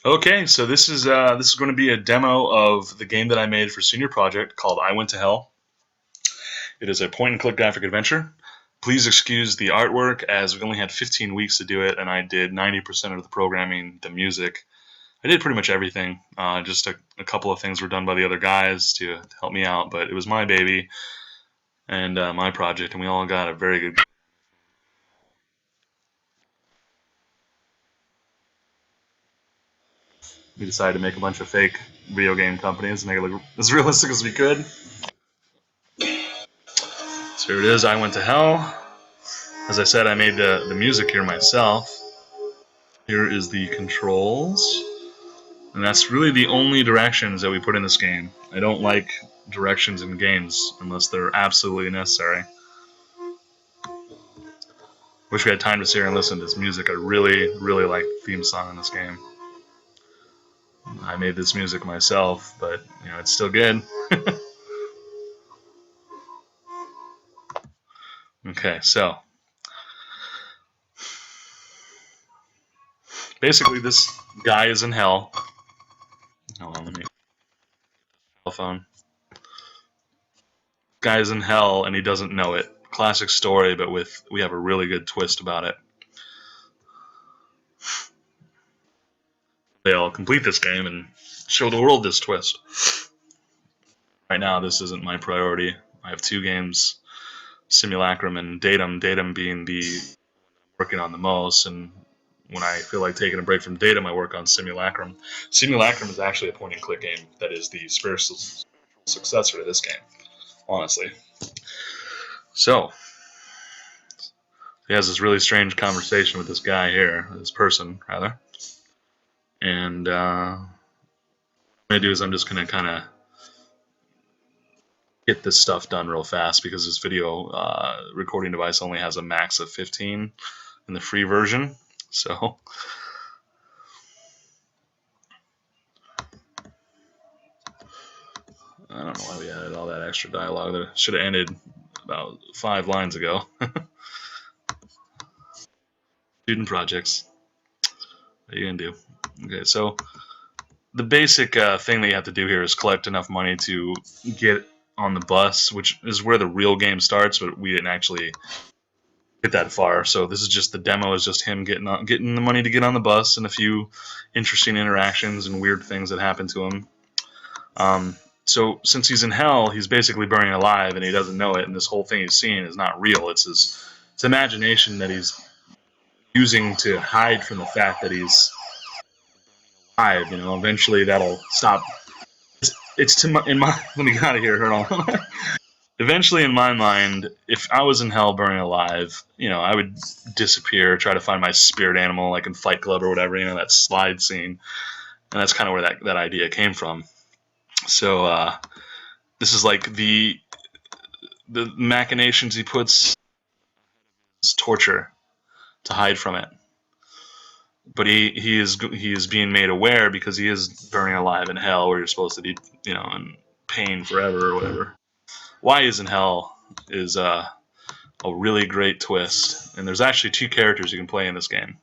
Okay, so this is going to be a demo of the game that I made for senior project called I Went to Hell. It is a point-and-click graphic adventure. Please excuse the artwork as we only had 15 weeks to do it, and I did 90% of the programming, the music. I did pretty much everything. Just a couple of things were done by the other guys to help me out, but it was my baby and my project, and we all got a very good. We decided to make a bunch of fake video game companies and make it look as realistic as we could. So here it is, I Went to Hell. As I said, I made the music here myself. Here is the controls. And that's really the only directions that we put in this game. I don't like directions in games unless they're absolutely necessary. Wish we had time to sit here and listen to this music. I really, really like the theme song in this game. I made this music myself, but it's still good. Okay, so basically this guy is in hell. Hold on, let me telephone. Guy's in hell and he doesn't know it. Classic story, but we have a really good twist about it. They'll complete this game and show the world this twist. Right now, this isn't my priority. I have two games, Simulacrum and Datum. Datum being the working on the most, and when I feel like taking a break from Datum, I work on Simulacrum. Simulacrum is actually a point-and-click game that is the spiritual successor to this game, honestly. So, he has this really strange conversation with this guy here, this person, rather. And what I'm going to do is I'm just going to kind of get this stuff done real fast because this video recording device only has a max of 15 in the free version. So I don't know why we added all that extra dialogue. That should have ended about 5 lines ago. Student projects. What are you going to do? Okay, so the basic thing that you have to do here is collect enough money to get on the bus, which is where the real game starts, but we didn't actually get that far. So this is just the demo, is just him getting the money to get on the bus and a few interesting interactions and weird things that happen to him. So since he's in hell, he's basically burning alive and he doesn't know it, and this whole thing he's seeing is not real. It's his imagination that he's using to hide from the fact that he's alive. Eventually that'll stop. It's in my let me get out of here. Hold on. Eventually, in my mind, if I was in hell burning alive, I would disappear, try to find my spirit animal, like in Fight Club or whatever, that slide scene. And that's kind of where that idea came from. So this is like the machinations he puts is torture to hide from it. But he is being made aware because he is burning alive in hell, where you're supposed to be, in pain forever or whatever. Why he's in hell is a really great twist, and there's actually 2 characters you can play in this game.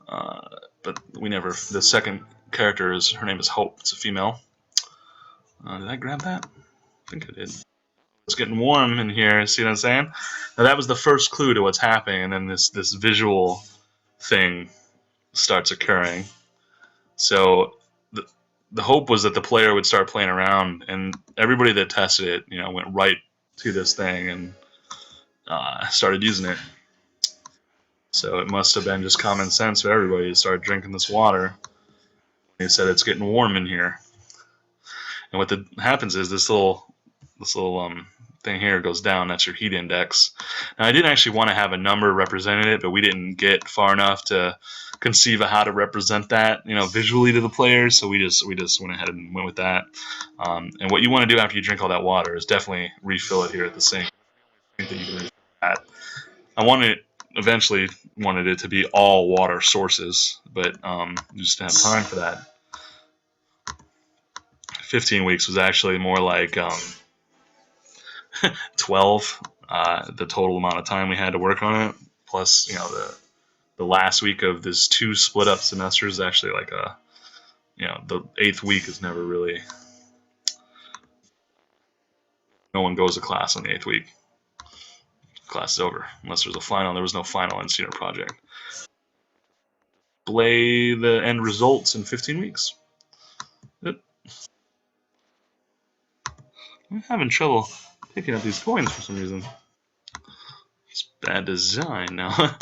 But the second character her name is Hope. It's a female. Did I grab that? I think I did. It's getting warm in here, see what I'm saying? Now that was the first clue to what's happening, and then this visual thing starts occurring. So the hope was that the player would start playing around, and everybody that tested it, went right to this thing and started using it. So it must have been just common sense for everybody to start drinking this water. They said it's getting warm in here, and what happens is this little thing here goes down. That's your heat index. Now I didn't actually want to have a number representing it, but we didn't get far enough to conceive of how to represent that, visually to the players. So we just went ahead and went with that. And what you want to do after you drink all that water is definitely refill it here at the sink. I eventually wanted it to be all water sources, but just didn't have time for that. 15 weeks was actually more like 12, the total amount of time we had to work on it, plus the last week of this 2 split up semesters is actually like the 8th week is never really. No one goes to class on the 8th week. Class is over unless there's a final. There was no final in senior project. Display the end results in 15 weeks. Yep. I'm having trouble picking up these coins for some reason. It's bad design now.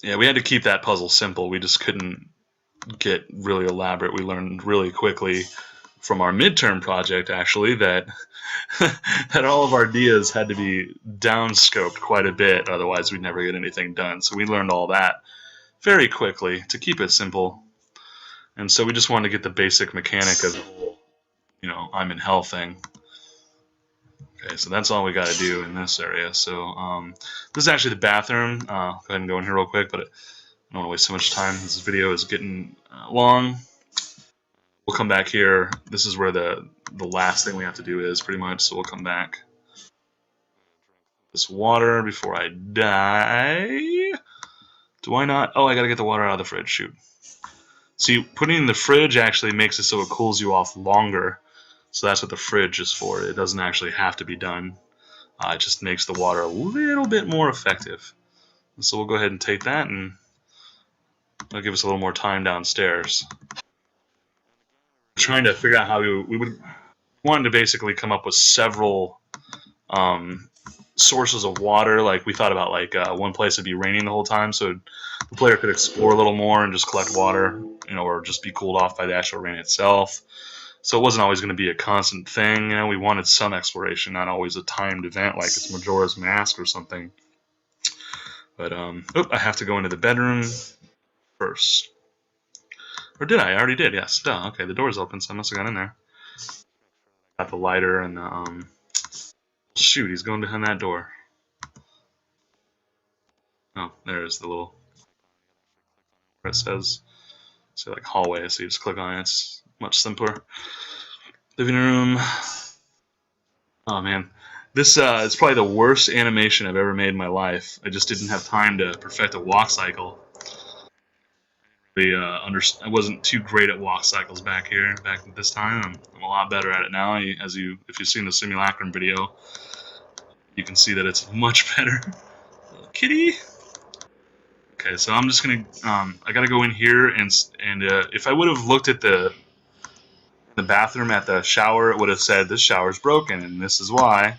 Yeah, we had to keep that puzzle simple. We just couldn't get really elaborate. We learned really quickly from our midterm project, actually, that that all of our ideas had to be downscoped quite a bit, otherwise we'd never get anything done. So we learned all that very quickly to keep it simple. And so we just wanted to get the basic mechanic of the whole, I'm in hell thing. Okay, so that's all we got to do in this area. So this is actually the bathroom. Go ahead and go in here real quick, but I don't want to waste so much time. This video is getting long. We'll come back here. This is where the last thing we have to do is, pretty much, so we'll come back. This water before I die. Do I not? Oh, I gotta get the water out of the fridge. Shoot. See, putting it in the fridge actually makes it so it cools you off longer. So that's what the fridge is for. It doesn't actually have to be done. It just makes the water a little bit more effective. So we'll go ahead and take that, and that'll give us a little more time downstairs. Trying to figure out how we would wanted to basically come up with several sources of water. Like we thought about one place would be raining the whole time, so the player could explore a little more and just collect water, or just be cooled off by the actual rain itself. So it wasn't always going to be a constant thing. We wanted some exploration, not always a timed event like it's Majora's Mask or something. But I have to go into the bedroom first. Or did I? I already did, yes. Duh, okay, the door's open, so I must have gone in there. Got the lighter and the, shoot, he's going behind that door. Oh, there's the little, where it says, say like hallway, so you just click on it. It's much simpler. Living room. Oh man, this is probably the worst animation I've ever made in my life. I just didn't have time to perfect a walk cycle. I wasn't too great at walk cycles back at this time. I'm a lot better at it now. If you've seen the simulacrum video, you can see that it's much better. Kitty. Okay, so I'm just gonna I gotta go in here and if I would have looked at the bathroom at the shower, it would have said this shower's broken and this is why.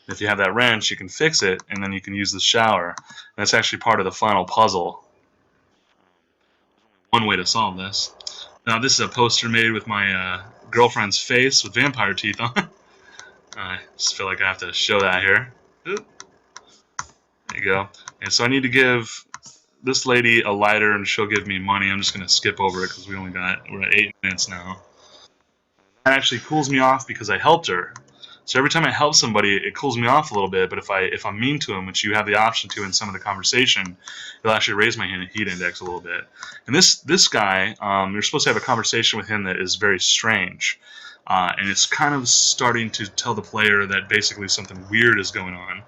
If you have that wrench, you can fix it and then you can use the shower. And that's actually part of the final puzzle. One way to solve this. Now this is a poster made with my girlfriend's face with vampire teeth on. I just feel like I have to show that here. Oop. There you go. And so I need to give this lady a lighter and she'll give me money. I'm just going to skip over it because we're at 8 minutes now. That actually cools me off because I helped her. So every time I help somebody, it cools me off a little bit. But if I'm mean to them, which you have the option to in some of the conversation, it'll actually raise my heat index a little bit. And this guy, you're supposed to have a conversation with him that is very strange. And it's kind of starting to tell the player that basically something weird is going on.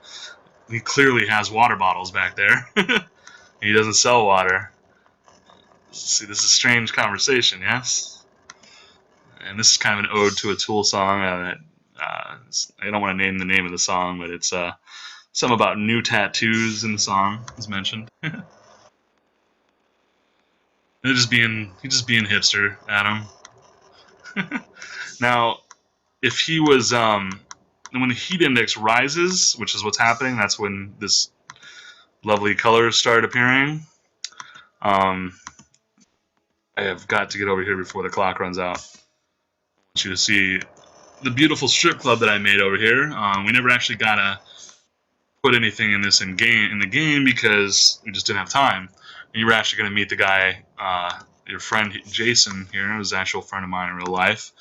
He clearly has water bottles back there. He doesn't sell water. See, this is a strange conversation, yes? And this is kind of an ode to a Tool song. I don't want to name the name of the song, but it's something about new tattoos in the song is mentioned. He's just being hipster, Adam. Now, if he was when the heat index rises, which is what's happening, that's when this lovely colors start appearing. I have got to get over here before the clock runs out. I want you to see the beautiful strip club that I made over here. We never actually got to put anything in this in the game because we just didn't have time. And you were actually going to meet the guy, your friend Jason here, who's an actual friend of mine in real life.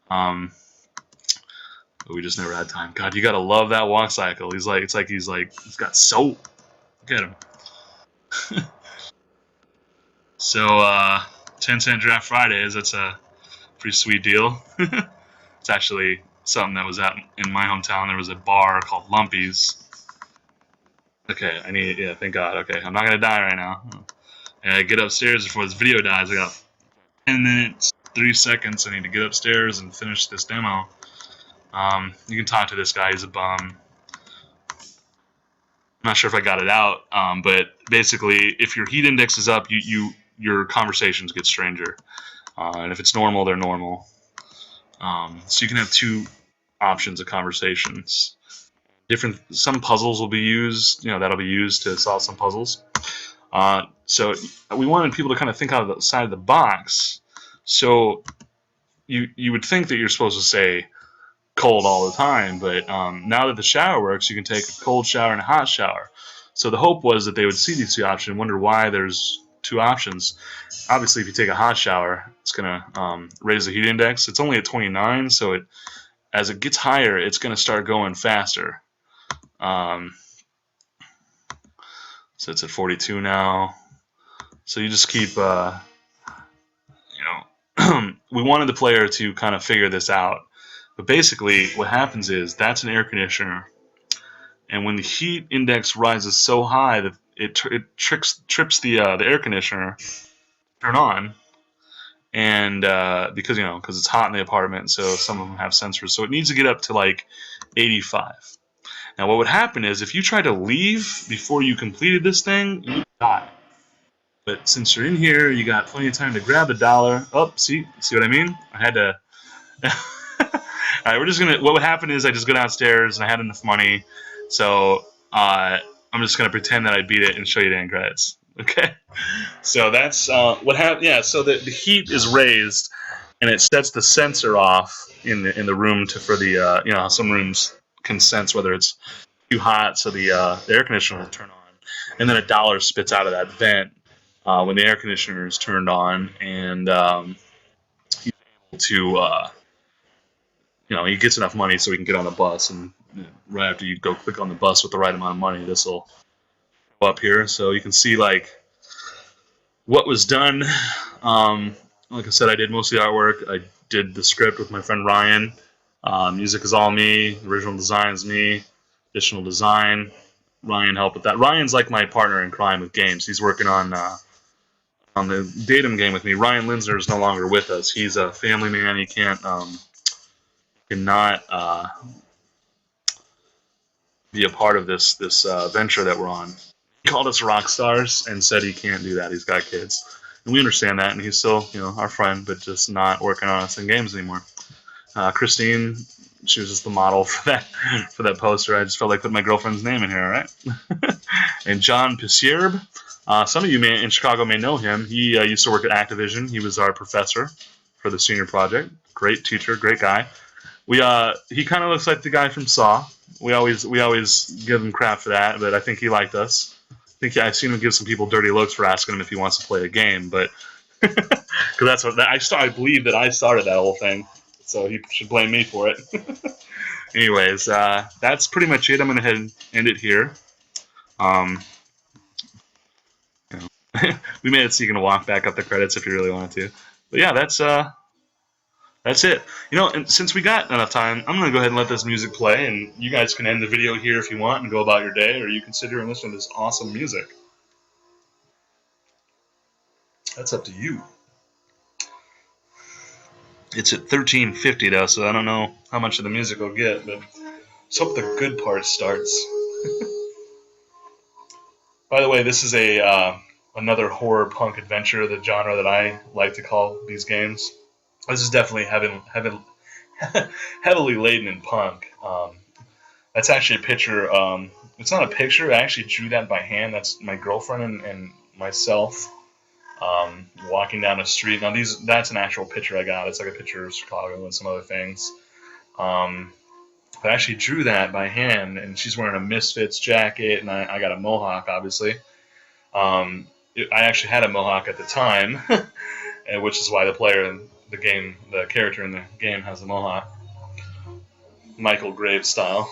But we just never had time. God, you gotta love that walk cycle. He's got soap. Look at him. So 10-cent draft Fridays. That's a pretty sweet deal. It's actually something that was out in my hometown. There was a bar called Lumpy's. Okay, thank God. Okay, I'm not gonna die right now. And I get upstairs before this video dies. I got 10 minutes, 3 seconds. I need to get upstairs and finish this demo. You can talk to this guy. He's a bum. I'm not sure if I got it out, but basically, if your heat index is up, your conversations get stranger. And if it's normal, they're normal. So you can have two options of conversations. Some puzzles will be used, that'll be used to solve some puzzles. So we wanted people to kind of think out of the side of the box. So you would think that you're supposed to say cold all the time, but now that the shower works, you can take a cold shower and a hot shower. So the hope was that they would see these two options and wonder why there's two options. Obviously, if you take a hot shower, it's going to raise the heat index. It's only at 29, so as it gets higher, it's going to start going faster. So it's at 42 now. So you just keep, we wanted the player to kind of figure this out. But basically, what happens is that's an air conditioner, and when the heat index rises so high that it trips the air conditioner to turn on, and because it's hot in the apartment, so some of them have sensors, so it needs to get up to like 85. Now, what would happen is if you tried to leave before you completed this thing, you would die. But since you're in here, you got plenty of time to grab the dollar. Oh, see what I mean? I had to. All right, what would happen is I just go downstairs and I had enough money, so I'm just gonna pretend that I beat it and show you the end credits. Okay, so that's what happened. Yeah, so the heat is raised and it sets the sensor off in the room for the how some rooms can sense whether it's too hot, so the air conditioner will turn on, and then a dollar spits out of that vent when the air conditioner is turned on, and he's able to. He gets enough money so he can get on the bus, and right after you go click on the bus with the right amount of money, this will go up here, so you can see like what was done. Like I said, I did most of the artwork. I did the script with my friend Ryan. Music is all me. Original design is me. Additional design, Ryan helped with that. Ryan's like my partner in crime with games. He's working on the Datum game with me. Ryan Linsner is no longer with us. He's a family man. He cannot be a part of this venture that we're on. He called us rock stars and said he can't do that. He's got kids, and we understand that. And he's still, our friend, but just not working on us in games anymore. Christine, she was just the model for that poster. I just felt like putting my girlfriend's name in here, all right? And John Pisierb, some of you in Chicago may know him. He used to work at Activision. He was our professor for the senior project. Great teacher, great guy. He kind of looks like the guy from Saw. We always give him crap for that, but I think he liked us. I've seen him give some people dirty looks for asking him if he wants to play a game, but because that's what I believe that I started that whole thing, so he should blame me for it. Anyways, that's pretty much it. I'm gonna end it here. We made it so you can walk back up the credits if you really wanted to. But yeah, that's it. And since we got enough time, I'm going to go ahead and let this music play, and you guys can end the video here if you want and go about your day, or you can sit here and listen to this awesome music. That's up to you. It's at 13:50 though, so I don't know how much of the music we'll get, but let's hope the good part starts. By the way, this is another horror punk adventure, the genre that I like to call these games. This is definitely heavily laden in punk. That's actually a picture. It's not a picture. I actually drew that by hand. That's my girlfriend and myself walking down the street. Now that's an actual picture I got. It's like a picture of Chicago and some other things. I actually drew that by hand, and she's wearing a Misfits jacket, and I got a mohawk, obviously. I actually had a mohawk at the time, which is why the character in the game has a mohawk. Michael Graves style.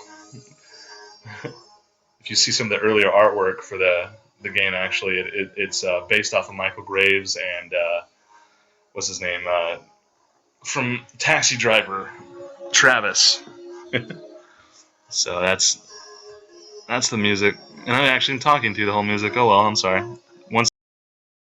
If you see some of the earlier artwork for the game, actually, it's based off of Michael Graves and what's his name from Taxi Driver, Travis. So that's the music, and I'm actually talking through the whole music. Oh well, I'm sorry.